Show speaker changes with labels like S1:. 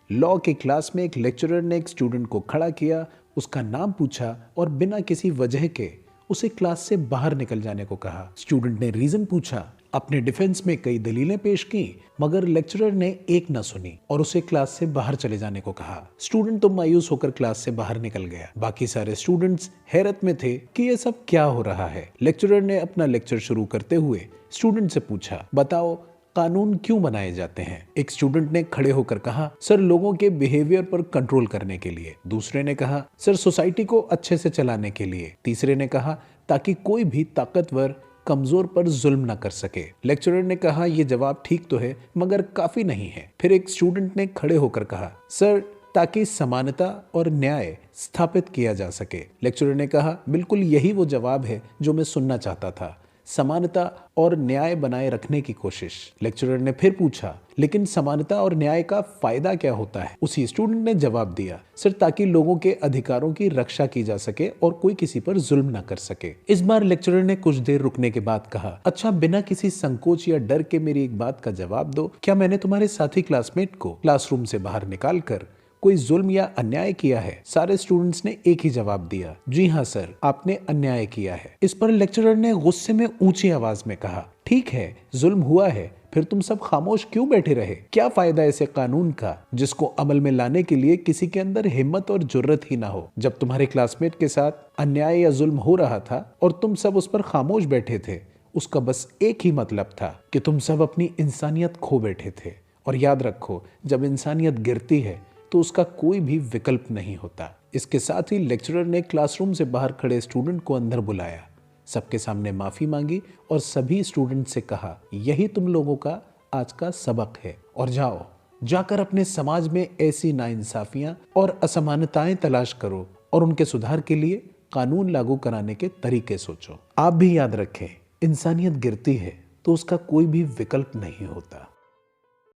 S1: Law के class में एक लेक्चरर ने एक स्टूडेंट को खड़ा किया, उसका नाम पूछा और बिना किसी वजह के उसे क्लास से बाहर निकल जाने को कहा। स्टूडेंट ने रीजन पूछा, अपने डिफेंस में कई दलीलें पेश की, मगर लेक्चरर ने एक न सुनी और उसे क्लास से बाहर चले जाने को कहा। स्टूडेंट तो मायूस होकर क्लास से बाहर निकल गया। बाकी सारे स्टूडेंट्स हैरत में थे कि ये सब क्या हो रहा है। लेक्चरर ने अपना लेक्चर शुरू करते हुए स्टूडेंट से पूछा, बताओ कानून क्यों बनाए जाते हैं? एक स्टूडेंट ने खड़े होकर कहा, सर लोगों के बिहेवियर पर कंट्रोल करने के लिए। दूसरे ने कहा, सर सोसाइटी को अच्छे से चलाने के लिए। तीसरे ने कहा, ताकि कोई भी ताकतवर कमजोर पर जुल्म न कर सके। लेक्चरर ने कहा, यह जवाब ठीक तो है मगर काफी नहीं है। फिर एक स्टूडेंट ने खड़े होकर कहा, सर ताकि समानता और न्याय स्थापित किया जा सके। लेक्चरर ने कहा, बिल्कुल यही वो जवाब है जो मैं सुनना चाहता था, समानता और न्याय बनाए रखने की कोशिश। लेक्चरर ने फिर पूछा, लेकिन समानता और न्याय का फायदा क्या होता है? उसी स्टूडेंट ने जवाब दिया, सर ताकि लोगों के अधिकारों की रक्षा की जा सके और कोई किसी पर जुल्म न कर सके। इस बार लेक्चरर ने कुछ देर रुकने के बाद कहा, अच्छा बिना किसी संकोच या डर के मेरी एक बात का जवाब दो, क्या मैंने तुम्हारे साथी क्लासमेट को क्लासरूम से बाहर निकाल कर कोई जुल्म या अन्याय किया है? सारे स्टूडेंट्स ने एक ही जवाब दिया, जी हाँ सर, आपने अन्याय किया है। इस पर लेक्चरर ने गुस्से में ऊंची आवाज में कहा, ठीक है जुल्म हुआ है, फिर तुम सब खामोश क्यों बैठे रहे? क्या फायदा ऐसे कानून का जिसको अमल में लाने के लिए किसी के अंदर हिम्मत और जुर्रत ही ना हो? जब तुम्हारे क्लासमेट के साथ अन्याय या जुल्म हो रहा था और तुम सब उस पर खामोश बैठे थे, उसका बस एक ही मतलब था कि तुम सब अपनी इंसानियत खो बैठे थे। और याद रखो, जब इंसानियत गिरती है तो उसका कोई भी विकल्प नहीं होता। इसके साथ ही लेक्चरर ने क्लासरूम से बाहर खड़े स्टूडेंट को अंदर बुलाया, सबके सामने माफी मांगी और सभी स्टूडेंट से कहा, यही तुम लोगों का आज का सबक है और जाकर अपने समाज में ऐसी नाइंसाफियां और असमानताएं तलाश करो और उनके सुधार के लिए कानून लागू कराने के तरीके सोचो। आप भी याद रखें, इंसानियत गिरती है तो उसका कोई भी विकल्प नहीं होता।